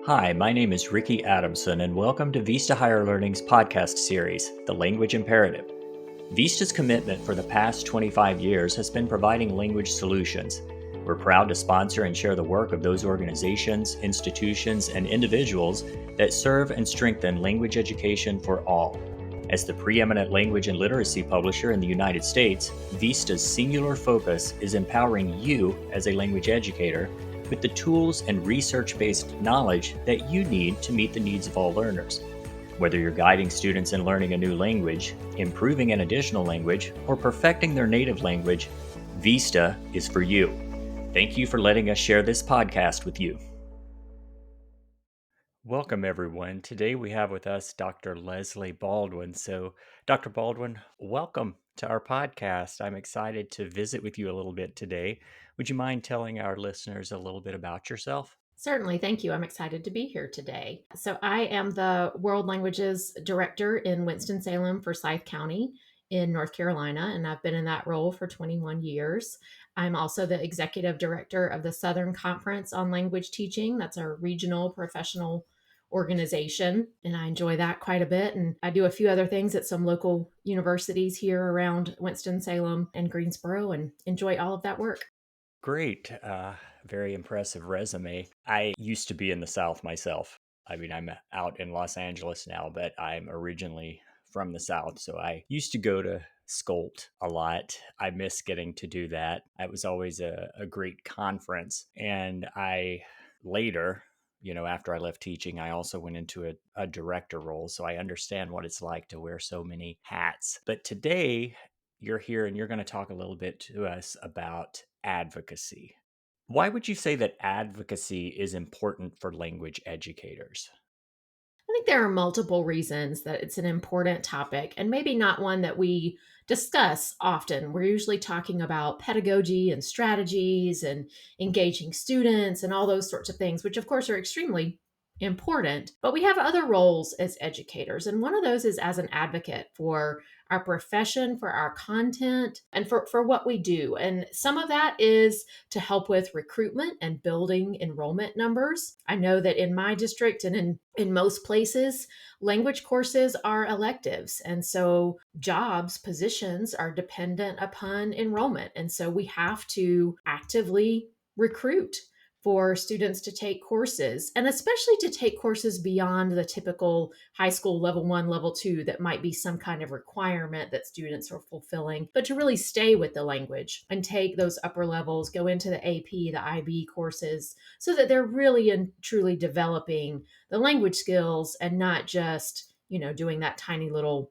Hi, my name is Ricky Adamson, and welcome to Vista Higher Learning's podcast series, The Language Imperative. Vista's commitment for the past 25 years has been providing language solutions. We're proud to sponsor and share the work of those organizations, institutions, and individuals that serve and strengthen language education for all. As the preeminent language and literacy publisher in the United States, Vista's singular focus is empowering you as a language educator with the tools and research-based knowledge that you need to meet the needs of all learners. Whether you're guiding students in learning a new language, improving an additional language, or perfecting their native language, Vista is for you. Thank you for letting us share this podcast with you. Welcome, everyone. Today we have with us Dr. Leslie Baldwin. So, Dr. Baldwin, welcome to our podcast. I'm excited to visit with you a little bit today. Would you mind telling our listeners a little bit about yourself? Certainly. Thank you. I'm excited to be here today. So, I am the World Languages Director in Winston-Salem, Forsyth County in North Carolina, and I've been in that role for 21 years. I'm also the Executive Director of the Southern Conference on Language Teaching. That's a regional professional organization, and I enjoy that quite a bit. And I do a few other things at some local universities here around Winston-Salem and Greensboro, and enjoy all of that work. Great. Very impressive resume. I used to be in the South myself. I mean, I'm out in Los Angeles now, but I'm originally from the South. So I used to go to Skolt a lot. I miss getting to do that. It was always a great conference. And I later, after I left teaching, I also went into a director role. So I understand what it's like to wear so many hats. But today, you're here and you're going to talk a little bit to us about advocacy. Why would you say that advocacy is important for language educators? I think there are multiple reasons that it's an important topic and maybe not one that we discuss often. We're usually talking about pedagogy and strategies and engaging students and all those sorts of things, which of course are extremely important. But we have other roles as educators. And one of those is as an advocate for our profession, for our content, and for what we do. And some of that is to help with recruitment and building enrollment numbers. I know that in my district and in most places, language courses are electives. And so jobs, positions are dependent upon enrollment. And so we have to actively recruit for students to take courses, and especially to take courses beyond the typical high school level 1, level 2 that might be some kind of requirement that students are fulfilling, but to really stay with the language and take those upper levels, go into the AP, the IB courses, so that they're really and truly developing the language skills and not just, doing that tiny little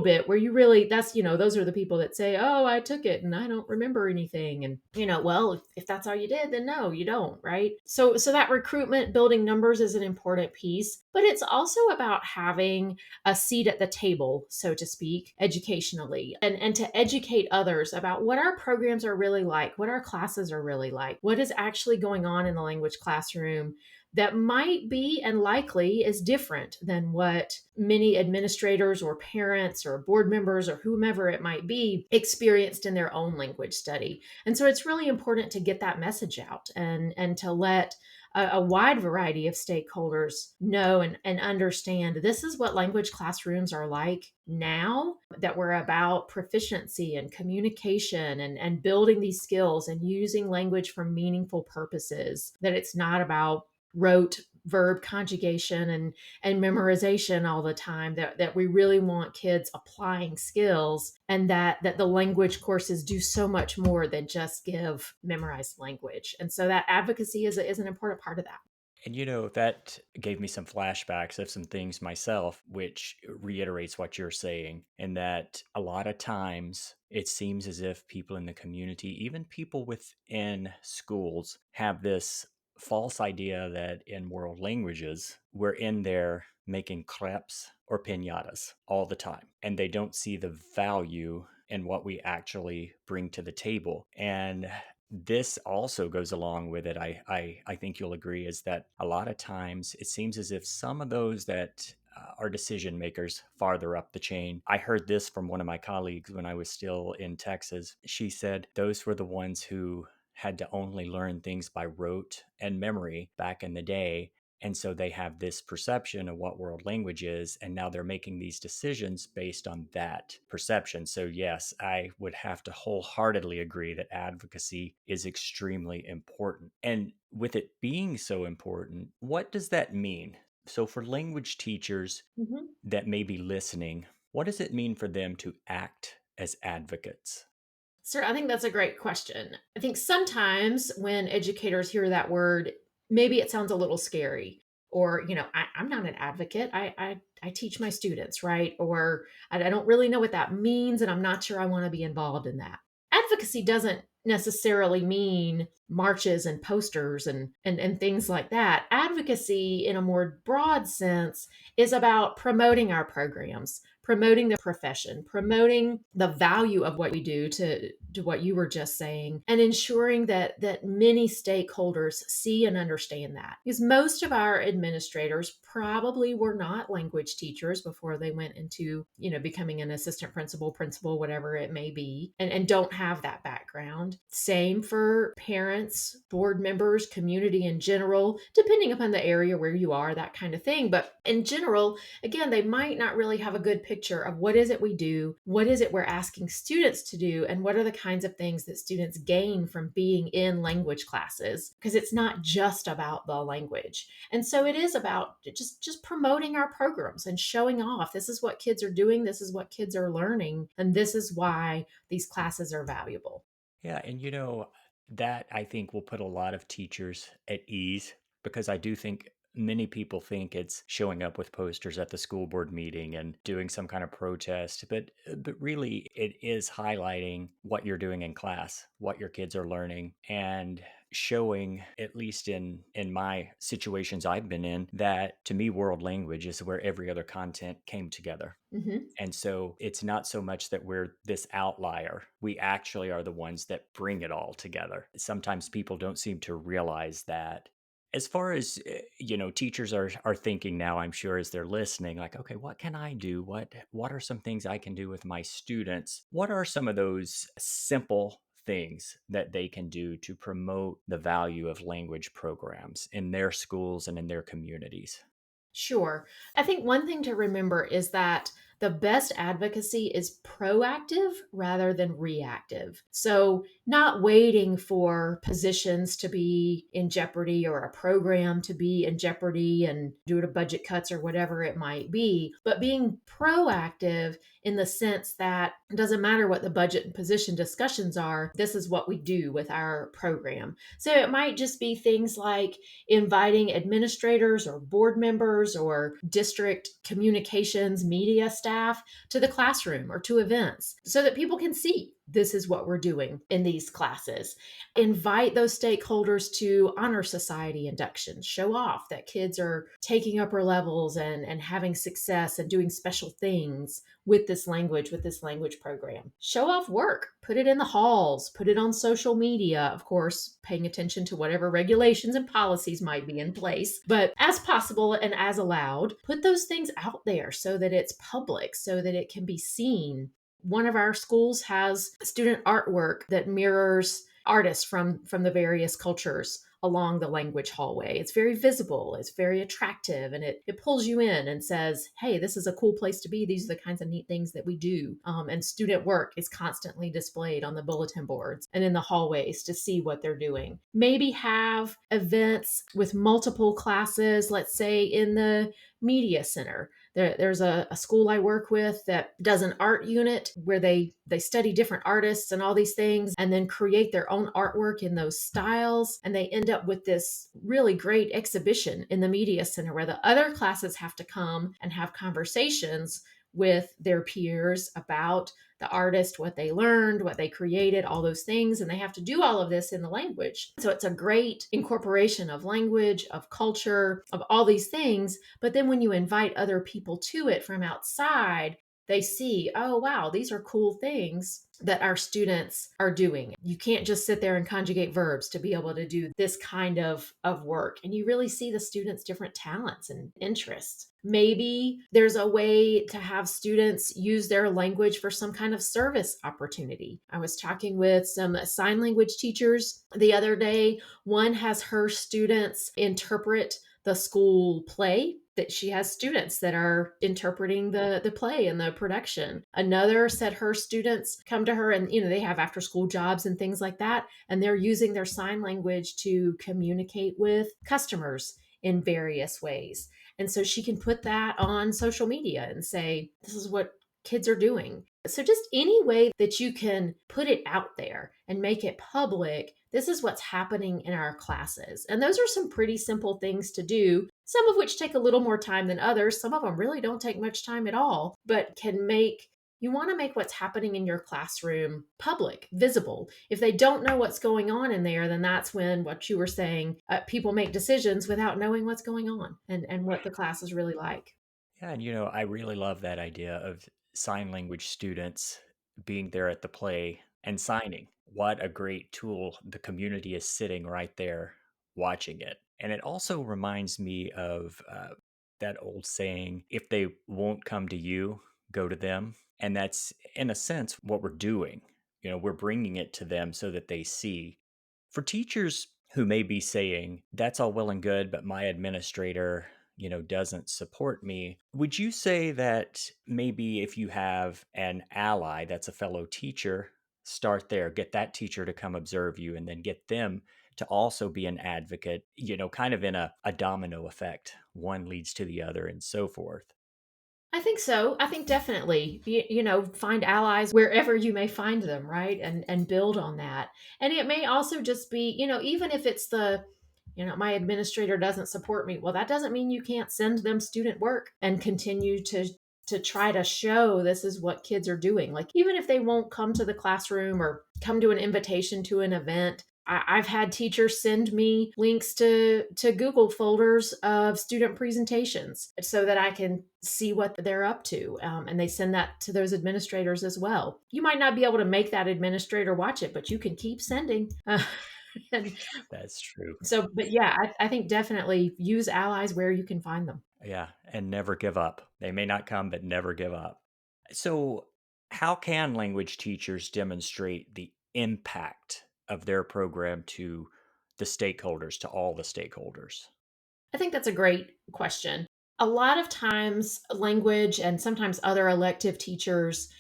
bit where you really that's those are the people that say, oh, I took it and I don't remember anything. And well, if that's all you did, then no, you don't, right? So that recruitment, building numbers is an important piece, but it's also about having a seat at the table, so to speak, educationally, and to educate others about what our programs are really like, what our classes are really like, what is actually going on in the language classroom that might be and likely is different than what many administrators or parents or board members or whomever it might be experienced in their own language study. And so it's really important to get that message out and to let a wide variety of stakeholders know and understand this is what language classrooms are like now, that we're about proficiency and communication and building these skills and using language for meaningful purposes, that it's not about rote verb conjugation and memorization all the time, that we really want kids applying skills, and that the language courses do so much more than just give memorized language. And so that advocacy is an important part of that. And that gave me some flashbacks of some things myself, which reiterates what you're saying. And that a lot of times it seems as if people in the community, even people within schools, have this false idea that in world languages, we're in there making crepes or pinatas all the time. And they don't see the value in what we actually bring to the table. And this also goes along with it. I think you'll agree, is that a lot of times it seems as if some of those that are decision makers farther up the chain. I heard this from one of my colleagues when I was still in Texas. She said those were the ones who had to only learn things by rote and memory back in the day. And so they have this perception of what world language is, and now they're making these decisions based on that perception. So, yes, I would have to wholeheartedly agree that advocacy is extremely important. And with it being so important, what does that mean? So, for language teachers Mhm. that may be listening, what does it mean for them to act as advocates? Sir, I think that's a great question. I think sometimes when educators hear that word, maybe it sounds a little scary. Or, I'm not an advocate. I teach my students, right? Or I don't really know what that means, and I'm not sure I want to be involved in that. Advocacy doesn't necessarily mean marches and posters and things like that. Advocacy, in a more broad sense, is about promoting our programs, promoting the profession, promoting the value of what we do, to what you were just saying, and ensuring that many stakeholders see and understand that. Because most of our administrators probably were not language teachers before they went into, becoming an assistant principal, whatever it may be, and don't have that background. Same for parents, board members, community in general, depending upon the area where you are, that kind of thing. But in general, again, they might not really have a good picture of what is it we do, what is it we're asking students to do, and what are the kinds of things that students gain from being in language classes, because it's not just about the language. And so it is about just promoting our programs and showing off, this is what kids are doing, this is what kids are learning, and this is why these classes are valuable. Yeah, and that I think will put a lot of teachers at ease, because I do think many people think it's showing up with posters at the school board meeting and doing some kind of protest, but really it is highlighting what you're doing in class, what your kids are learning, and showing, at least in my situations I've been in, that to me world language is where every other content came together. Hmm. And so it's not so much that we're this outlier. We actually are the ones that bring it all together. Sometimes people don't seem to realize that. As far as teachers are thinking now, I'm sure, as they're listening, like, okay, what can I do? What are some things I can do with my students? What are some of those simple things that they can do to promote the value of language programs in their schools and in their communities? Sure. I think one thing to remember is that the best advocacy is proactive rather than reactive. So, not waiting for positions to be in jeopardy or a program to be in jeopardy and due to budget cuts or whatever it might be, but being proactive in the sense that it doesn't matter what the budget and position discussions are, this is what we do with our program. So, it might just be things like inviting administrators or board members or district communications media staff to the classroom or to events so that people can see this is what we're doing in these classes. Invite those stakeholders to honor society inductions. Show off that kids are taking upper levels and having success and doing special things with this language program. Show off work, put it in the halls, put it on social media, of course, paying attention to whatever regulations and policies might be in place. But as possible and as allowed, put those things out there so that it's public, so that it can be seen. One of our schools has student artwork that mirrors artists from the various cultures along the language hallway. It's very visible, it's very attractive, and it pulls you in and says, hey, this is a cool place to be. These are the kinds of neat things that we do. And student work is constantly displayed on the bulletin boards and in the hallways to see what they're doing. Maybe have events with multiple classes, let's say in the media center. There's a school I work with that does an art unit where they study different artists and all these things and then create their own artwork in those styles. And they end up with this really great exhibition in the media center where the other classes have to come and have conversations with their peers about the artist, what they learned, what they created, all those things. And they have to do all of this in the language. So it's a great incorporation of language, of culture, of all these things. But then when you invite other people to it from outside, they see, oh, wow, these are cool things that our students are doing. You can't just sit there and conjugate verbs to be able to do this kind of work. And you really see the students' different talents and interests. Maybe there's a way to have students use their language for some kind of service opportunity. I was talking with some sign language teachers the other day. One has her students interpret the school play that she has students that are interpreting the play and the production. Another said her students come to her and they have after school jobs and things like that, and they're using their sign language to communicate with customers in various ways. And so she can put that on social media and say, this is what kids are doing. So just any way that you can put it out there and make it public, this is what's happening in our classes. And those are some pretty simple things to do, some of which take a little more time than others. Some of them really don't take much time at all, but you want to make what's happening in your classroom public, visible. If they don't know what's going on in there, then that's when, what you were saying, people make decisions without knowing what's going on and what the class is really like. Yeah, and I really love that idea of sign language students being there at the play and signing. What a great tool. The community is sitting right there watching it. And it also reminds me of that old saying, if they won't come to you, go to them. And that's, in a sense, what we're doing. We're bringing it to them so that they see. For teachers who may be saying, that's all well and good, but my administrator doesn't support me. Would you say that maybe if you have an ally that's a fellow teacher, start there, get that teacher to come observe you, and then get them to also be an advocate, kind of in a domino effect. One leads to the other and so forth. I think so. I think definitely, find allies wherever you may find them, right? And build on that. And it may also just be, even if it's my administrator doesn't support me. Well, that doesn't mean you can't send them student work and continue to try to show this is what kids are doing. Like even if they won't come to the classroom or come to an invitation to an event, I've had teachers send me links to Google folders of student presentations so that I can see what they're up to. And they send that to those administrators as well. You might not be able to make that administrator watch it, but you can keep sending. And That's true. so, but yeah, I think definitely use allies where you can find them. Yeah, and never give up. They may not come, but never give up. So, how can language teachers demonstrate the impact of their program to the stakeholders, to all the stakeholders? I think that's a great question. A lot of times, language and sometimes other elective teachers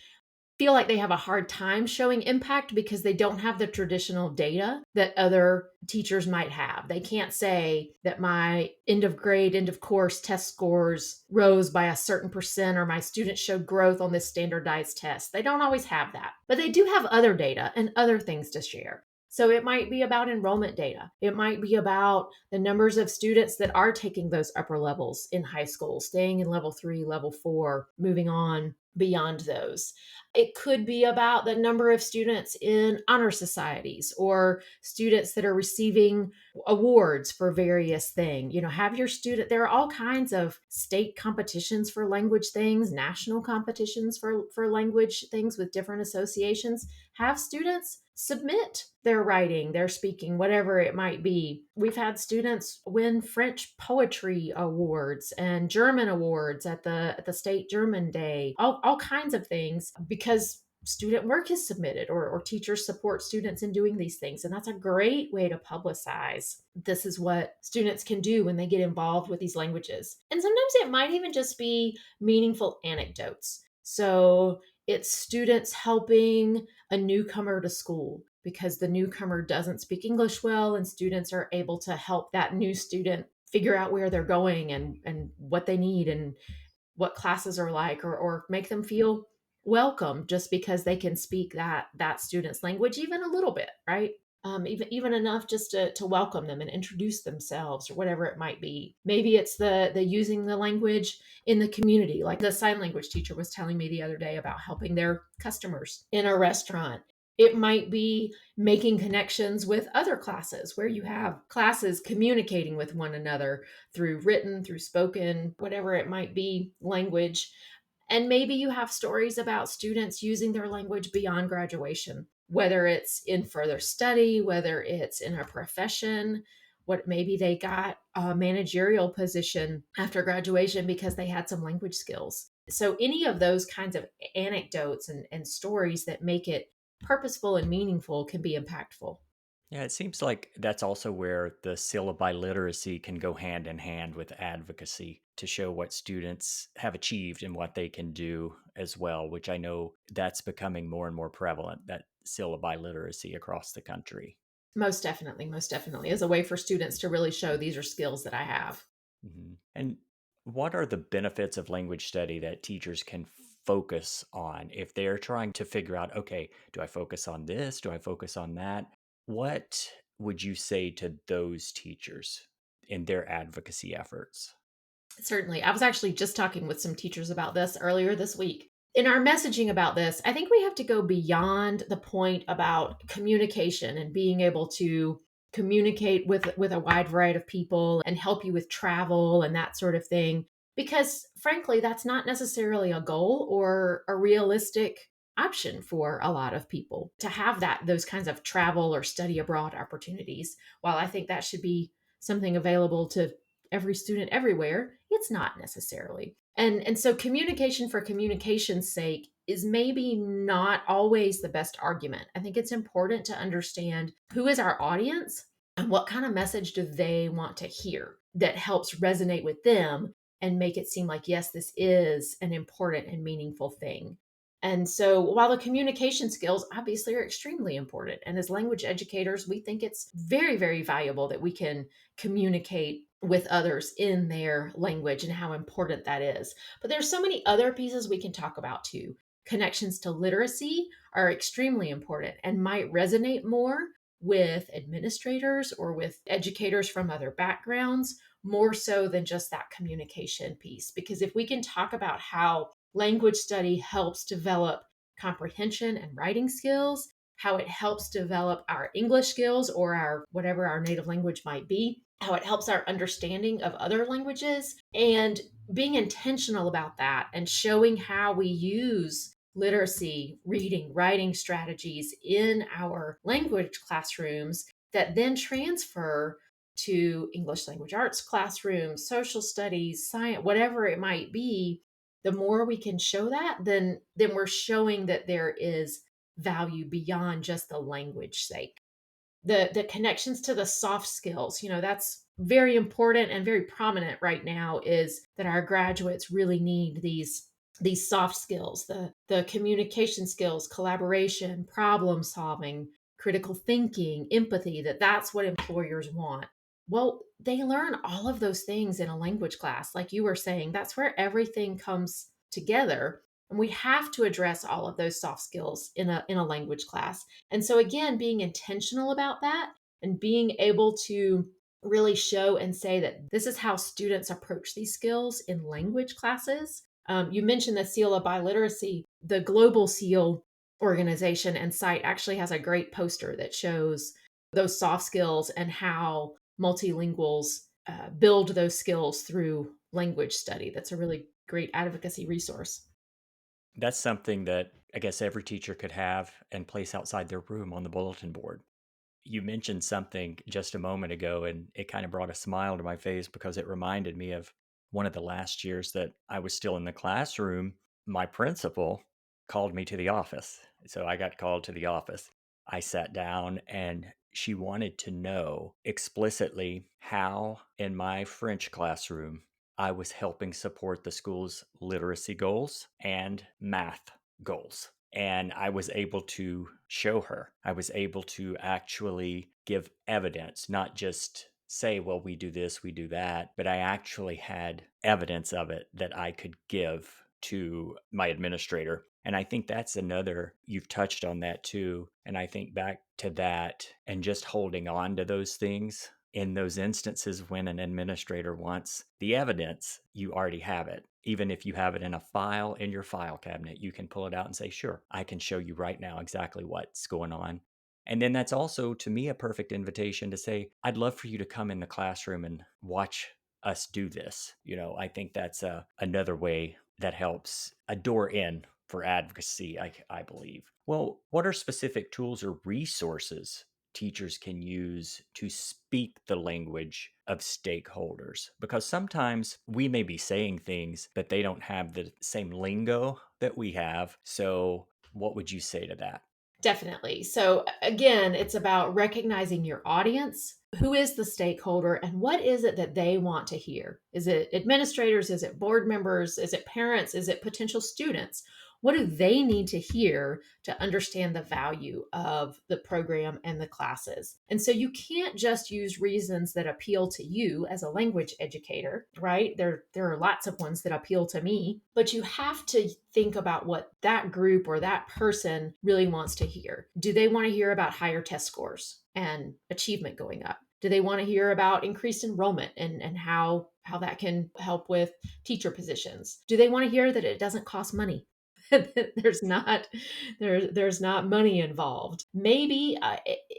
feel like they have a hard time showing impact because they don't have the traditional data that other teachers might have. They can't say that my end of grade, end of course test scores rose by a certain percent or my students showed growth on this standardized test. They don't always have that, but they do have other data and other things to share. So it might be about enrollment data. It might be about the numbers of students that are taking those upper levels in high school, staying in level 3, level 4, moving on beyond those. It could be about the number of students in honor societies or students that are receiving awards for various things. Have your student, there are all kinds of state competitions for language things, national competitions for language things with different associations. Have students submit their writing, their speaking, whatever it might be. We've had students win French poetry awards and German awards at the state German day, all kinds of things because student work is submitted or teachers support students in doing these things. And that's a great way to publicize this is what students can do when they get involved with these languages. And sometimes it might even just be meaningful anecdotes. So it's students helping a newcomer to school because the newcomer doesn't speak English well, and students are able to help that new student figure out where they're going and what they need and what classes are like, or make them feel welcome just because they can speak that student's language even a little bit, right? Even enough just to welcome them and introduce themselves or whatever it might be. Maybe it's the using the language in the community, like the sign language teacher was telling me the other day about helping their customers in a restaurant. It might be making connections with other classes where you have classes communicating with one another through written, through spoken, whatever it might be, language. And maybe you have stories about students using their language beyond graduation, whether it's in further study, whether it's in a profession, what maybe they got a managerial position after graduation because they had some language skills. So any of those kinds of anecdotes and stories that make it purposeful and meaningful can be impactful. Yeah, it seems like that's also where the syllabi literacy can go hand in hand with advocacy to show what students have achieved and what they can do as well, which I know that's becoming more and more prevalent, that syllabi literacy across the country. Most definitely, as a way for students to really show these are skills that I have. And what are the benefits of language study that teachers can focus on if they're trying to figure out, okay, do I focus on this? Do I focus on that? What would you say to those teachers in their advocacy efforts? Certainly. I was actually just talking with some teachers about this earlier this week. In our messaging about this, I think we have to go beyond the point about communication and being able to communicate with a wide variety of people and help you with travel and that sort of thing because frankly that's not necessarily a goal or a realistic option for a lot of people to have those kinds of travel or study abroad opportunities. While I think that should be something available to every student everywhere, it's not necessarily. And so communication for communication's sake is maybe not always the best argument. I think it's important to understand who is our audience and what kind of message do they want to hear that helps resonate with them and make it seem like, yes, this is an important and meaningful thing. And so while the communication skills obviously are extremely important, and as language educators, we think it's very, very valuable that we can communicate with others in their language and how important that is. But there's so many other pieces we can talk about too. Connections to literacy are extremely important and might resonate more with administrators or with educators from other backgrounds, more so than just that communication piece. Because if we can talk about how language study helps develop comprehension and writing skills, how it helps develop our English skills or our whatever our native language might be, how it helps our understanding of other languages, and being intentional about that and showing how we use literacy, reading, writing strategies in our language classrooms that then transfer to English language arts classrooms, social studies, science, whatever it might be. The more we can show that, then we're showing that there is value beyond just the language sake. The connections to the soft skills, that's very important and very prominent right now, is that our graduates really need these soft skills, the communication skills, collaboration, problem solving, critical thinking, empathy, that's what employers want. Well, they learn all of those things in a language class. Like you were saying, that's where everything comes together. And we have to address all of those soft skills in a language class. And so, again, being intentional about that and being able to really show and say that this is how students approach these skills in language classes. You mentioned the Seal of Biliteracy. The Global Seal organization and site actually has a great poster that shows those soft skills and how multilinguals build those skills through language study. That's a really great advocacy resource. That's something that I guess every teacher could have and place outside their room on the bulletin board. You mentioned something just a moment ago, and it kind of brought a smile to my face because it reminded me of one of the last years that I was still in the classroom. My principal called me to the office. So I got called to the office. I sat down and she wanted to know explicitly how, in my French classroom, I was helping support the school's literacy goals and math goals. And I was able to show her. I was able to actually give evidence, not just say, well, we do this, we do that, but I actually had evidence of it that I could give to my administrator. And I think that's another, you've touched on that too. And I think back to that and just holding on to those things in those instances when an administrator wants the evidence, you already have it. Even if you have it in a file in your file cabinet, you can pull it out and say, sure, I can show you right now exactly what's going on. And then that's also, to me, a perfect invitation to say, I'd love for you to come in the classroom and watch us do this. I think that's another way that helps a door in for advocacy, I believe. Well, what are specific tools or resources teachers can use to speak the language of stakeholders? Because sometimes we may be saying things, but they don't have the same lingo that we have. So, what would you say to that? Definitely. So, again, it's about recognizing your audience. Who is the stakeholder and what is it that they want to hear? Is it administrators? Is it board members? Is it parents? Is it potential students? What do they need to hear to understand the value of the program and the classes? And so you can't just use reasons that appeal to you as a language educator, right? There are lots of ones that appeal to me, but you have to think about what that group or that person really wants to hear. Do they want to hear about higher test scores and achievement going up? Do they want to hear about increased enrollment and how that can help with teacher positions? Do they want to hear that it doesn't cost money? there's not there's not money involved. Maybe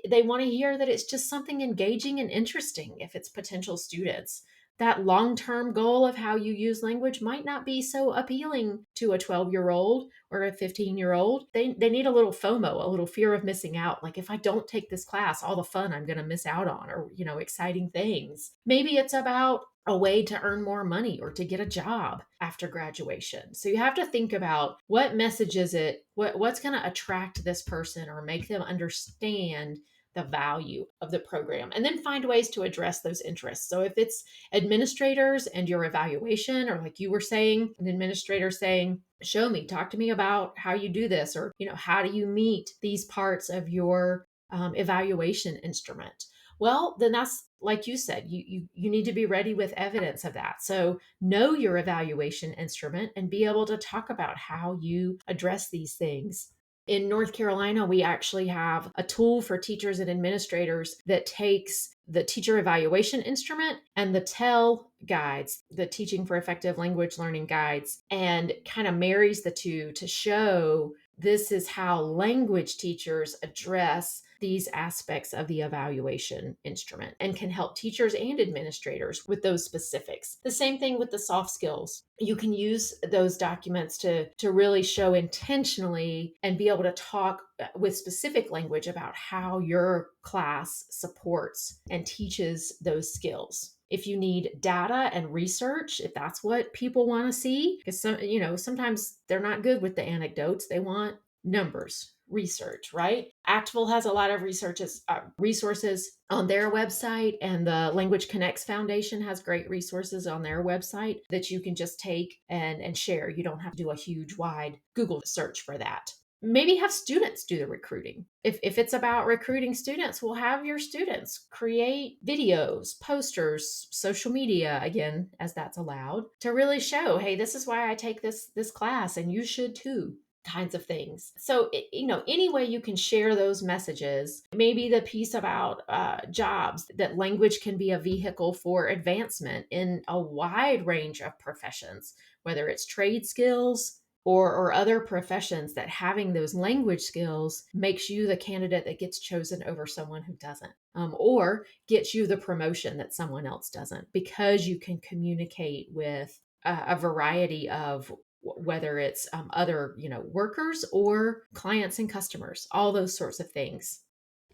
they want to hear that it's just something engaging and interesting if it's potential students. That long-term goal of how you use language might not be so appealing to a 12-year-old or a 15-year-old. They need a little FOMO, a little fear of missing out. Like, if I don't take this class, all the fun I'm going to miss out on, or exciting things. Maybe it's about a way to earn more money or to get a job after graduation. So you have to think about what message is it, what's going to attract this person or make them understand the value of the program, and then find ways to address those interests. So if it's administrators and your evaluation, or like you were saying, an administrator saying, show me, talk to me about how you do this, or how do you meet these parts of your evaluation instrument? Well, then that's like you said, you need to be ready with evidence of that. So know your evaluation instrument and be able to talk about how you address these things. In North Carolina, we actually have a tool for teachers and administrators that takes the teacher evaluation instrument and the TEL guides, the Teaching for Effective Language Learning guides, and kind of marries the two to show this is how language teachers address these aspects of the evaluation instrument, and can help teachers and administrators with those specifics. The same thing with the soft skills. You can use those documents to really show intentionally and be able to talk with specific language about how your class supports and teaches those skills. If you need data and research, if that's what people want to see, because sometimes they're not good with the anecdotes, they want numbers, research, right? Actful has a lot of resources on their website, and the Language Connects Foundation has great resources on their website that you can just take and share. You don't have to do a huge, wide Google search for that. Maybe have students do the recruiting. If it's about recruiting students, we'll have your students create videos, posters, social media, again, as that's allowed, to really show, hey, this is why I take this class, and you should too, kinds of things. So, any way you can share those messages. Maybe the piece about jobs, that language can be a vehicle for advancement in a wide range of professions, whether it's trade skills or other professions, that having those language skills makes you the candidate that gets chosen over someone who doesn't, or gets you the promotion that someone else doesn't, because you can communicate with a variety of, whether it's other workers or clients and customers, all those sorts of things.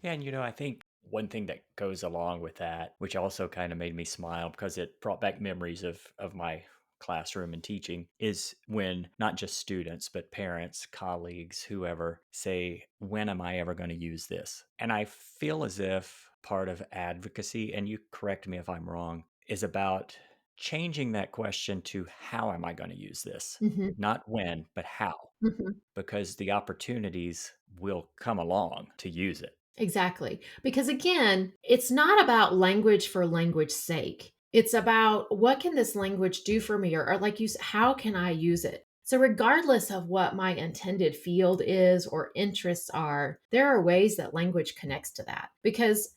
Yeah, and I think one thing that goes along with that, which also kind of made me smile because it brought back memories of my classroom and teaching, is when not just students, but parents, colleagues, whoever say, when am I ever going to use this? And I feel as if part of advocacy, and you correct me if I'm wrong, is about changing that question to, how am I going to use this? Hmm. Not when, but how, Hmm. because the opportunities will come along to use it. Exactly. Because again, it's not about language for language's sake. It's about, what can this language do for me? Or like you said, how can I use it? So, regardless of what my intended field is or interests are, there are ways that language connects to that. Because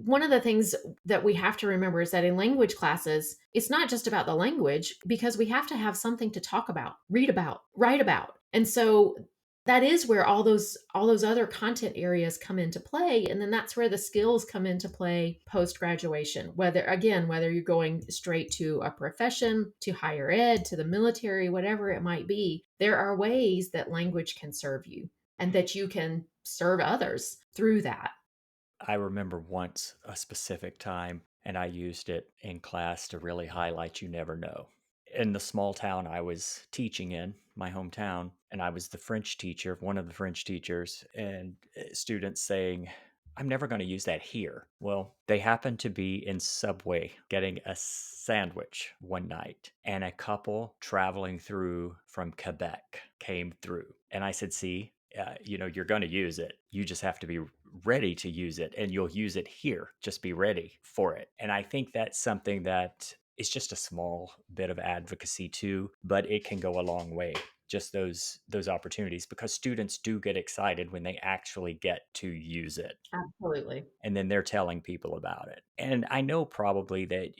one of the things that we have to remember is that in language classes, it's not just about the language, because we have to have something to talk about, read about, write about. And so that is where all those other content areas come into play, and then that's where the skills come into play post graduation, whether you're going straight to a profession, to higher ed, to the military, whatever it might be. There are ways that language can serve you, and that you can serve others through that. I remember once a specific time, and I used it in class to really highlight you never know. In the small town I was teaching in, my hometown, and I was the French teacher, one of the French teachers, and students saying, I'm never going to use that here. Well, they happened to be in Subway getting a sandwich one night, and a couple traveling through from Quebec came through. And I said, see, you're going to use it. You just have to be ready to use it, and you'll use it here. Just be ready for it. And I think that's something that is just a small bit of advocacy too, but it can go a long way. Just those opportunities, because students do get excited when they actually get to use it, Absolutely. and then they're telling people about it. And I know probably that,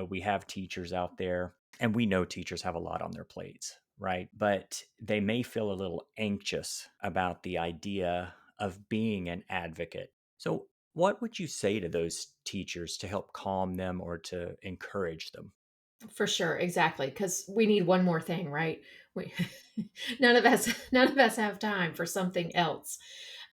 we have teachers out there, and we know teachers have a lot on their plates, right? But they may feel a little anxious about the idea of being an advocate. So, what would you say to those teachers to help calm them or to encourage them? For sure, exactly. Because we need one more thing, right? We none of us have time for something else.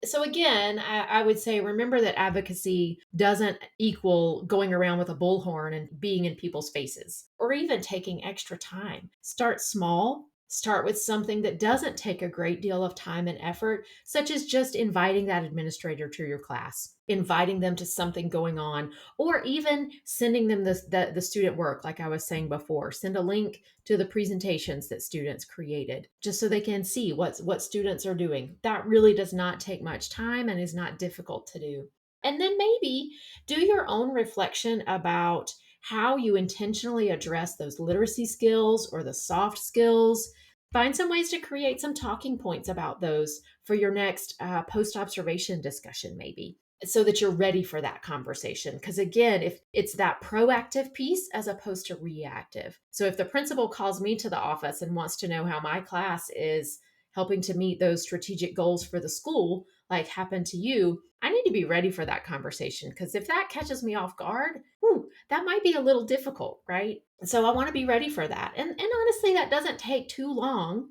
So again, I would say remember that advocacy doesn't equal going around with a bullhorn and being in people's faces or even taking extra time. Start small. Start with something that doesn't take a great deal of time and effort, such as just inviting that administrator to your class, inviting them to something going on, or even sending them the student work, like I was saying before. Send a link to the presentations that students created just so they can see what students are doing. That really does not take much time and is not difficult to do. And then maybe do your own reflection about how you intentionally address those literacy skills or the soft skills. Find some ways to create some talking points about those for your next post observation discussion, maybe, so that you're ready for that conversation. Because again, if it's that proactive piece as opposed to reactive. So if the principal calls me to the office and wants to know how my class is helping to meet those strategic goals for the school, like happened to you, I need to be ready for that conversation. Because if that catches me off guard, that might be a little difficult, right? So I want to be ready for that. And honestly, that doesn't take too long.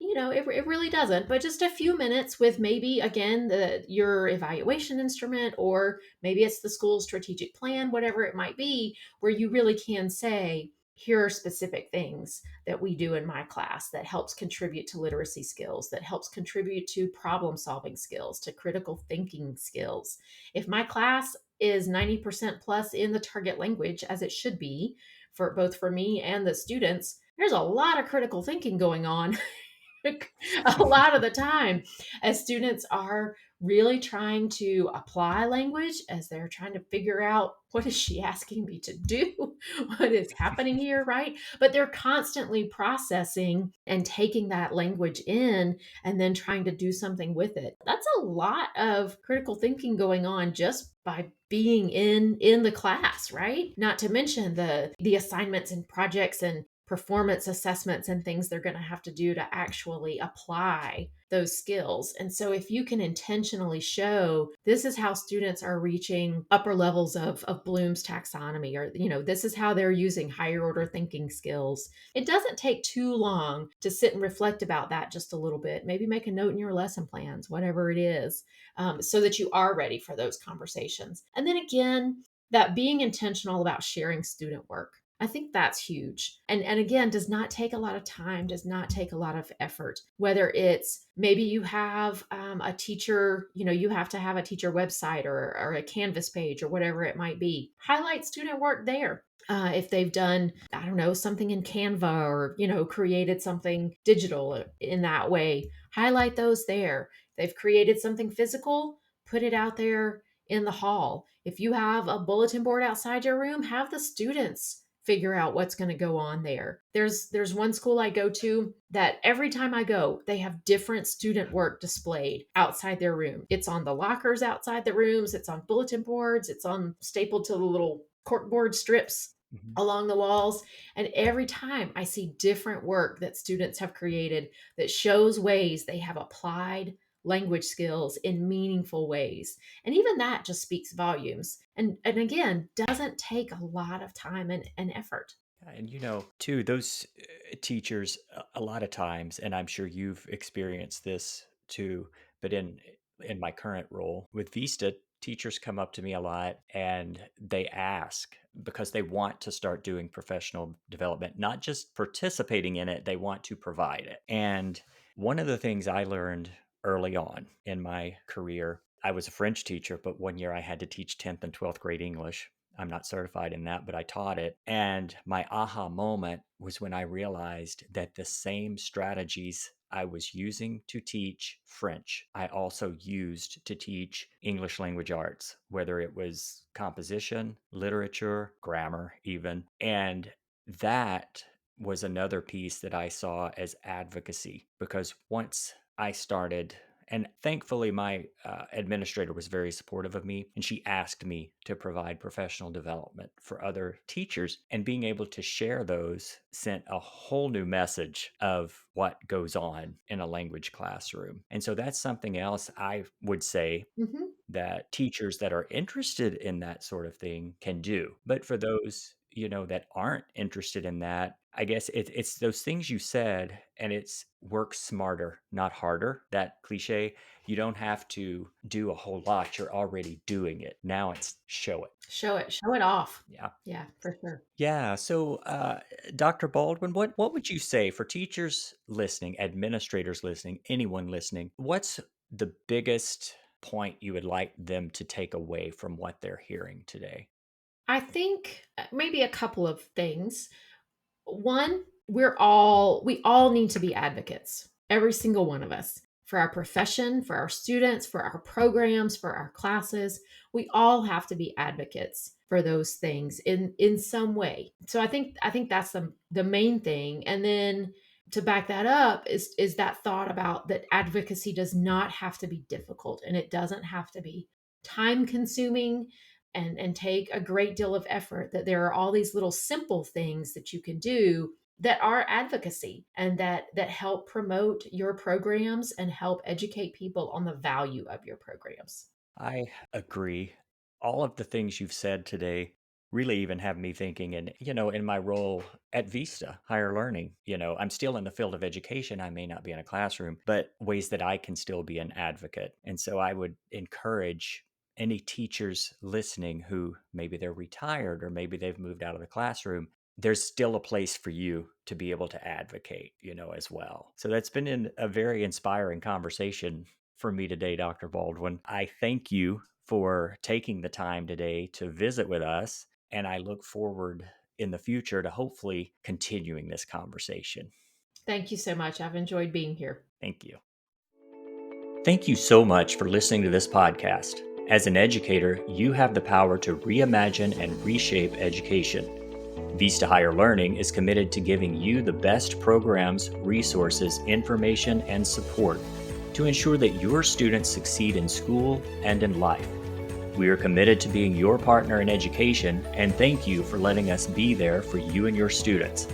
It really doesn't, but just a few minutes with maybe again your evaluation instrument, or maybe it's the school strategic plan, whatever it might be, where you really can say, here are specific things that we do in my class that helps contribute to literacy skills, that helps contribute to problem solving skills, to critical thinking skills. If my class is 90% plus in the target language, as it should be for both for me and the students, there's a lot of critical thinking going on a lot of the time as students are really trying to apply language, as they're trying to figure out, what is she asking me to do? What is happening here, right? But they're constantly processing and taking that language in and then trying to do something with it. That's a lot of critical thinking going on just by being in the class, right? Not to mention the assignments and projects and performance assessments and things they're going to have to do to actually apply those skills. And so if you can intentionally show this is how students are reaching upper levels of Bloom's taxonomy, or this is how they're using higher order thinking skills, it doesn't take too long to sit and reflect about that just a little bit. Maybe make a note in your lesson plans, whatever it is, so that you are ready for those conversations. And then again, that being intentional about sharing student work, I think that's huge. And again, does not take a lot of time, does not take a lot of effort. Whether it's maybe you have a teacher, you have to have a teacher website or a Canvas page or whatever it might be. Highlight student work there. If they've done, I don't know, something in Canva, or, created something digital in that way, highlight those there. They've created something physical, put it out there in the hall. If you have a bulletin board outside your room, have the students figure out what's going to go on there. There's one school I go to that every time I go, they have different student work displayed outside their room. It's on the lockers outside the rooms, it's on bulletin boards, it's on stapled to the little corkboard strips Mhm. along the walls. And every time I see different work that students have created that shows ways they have applied language skills in meaningful ways. And even that just speaks volumes. And again, doesn't take a lot of time and effort. And too, those teachers, a lot of times, and I'm sure you've experienced this too, but in my current role with Vista, teachers come up to me a lot and they ask because they want to start doing professional development, not just participating in it, they want to provide it. And one of the things I learned early on in my career, I was a French teacher, but one year I had to teach 10th and 12th grade English. I'm not certified in that, but I taught it. And my aha moment was when I realized that the same strategies I was using to teach French, I also used to teach English language arts, whether it was composition, literature, grammar, even. And that was another piece that I saw as advocacy, because once I started, and thankfully, my administrator was very supportive of me, and she asked me to provide professional development for other teachers. And being able to share those sent a whole new message of what goes on in a language classroom. And so that's something else I would say Mhm. that teachers that are interested in that sort of thing can do. But for those, that aren't interested in that, I guess it's those things you said, and it's work smarter, not harder. That cliche. You don't have to do a whole lot. You're already doing it. Now it's show it. Show it off. Yeah. Yeah, for sure. Yeah. So, Dr. Baldwin, what would you say for teachers listening, administrators listening, anyone listening? What's the biggest point you would like them to take away from what they're hearing today? I think maybe a couple of things. One, we all need to be advocates, every single one of us, for our profession, for our students, for our programs, for our classes. We all have to be advocates for those things in some way. So I think that's the main thing. And then to back that up is that thought about that advocacy does not have to be difficult, and it doesn't have to be time consuming and take a great deal of effort, that there are all these little simple things that you can do that are advocacy and that help promote your programs and help educate people on the value of your programs. I agree. All of the things you've said today really even have me thinking. And, in my role at Vista Higher Learning, I'm still in the field of education. I may not be in a classroom, but ways that I can still be an advocate. And so I would encourage any teachers listening who maybe they're retired or maybe they've moved out of the classroom. There's still a place for you to be able to advocate, as well. So that's been a very inspiring conversation for me today, Dr. Baldwin. I thank you for taking the time today to visit with us, and I look forward in the future to hopefully continuing this conversation. Thank you so much. I've enjoyed being here. Thank you. Thank you so much for listening to this podcast. As an educator, you have the power to reimagine and reshape education. Vista Higher Learning is committed to giving you the best programs, resources, information, and support to ensure that your students succeed in school and in life. We are committed to being your partner in education, and thank you for letting us be there for you and your students.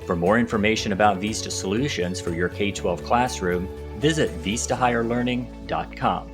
For more information about Vista Solutions for your K-12 classroom, visit vistahigherlearning.com.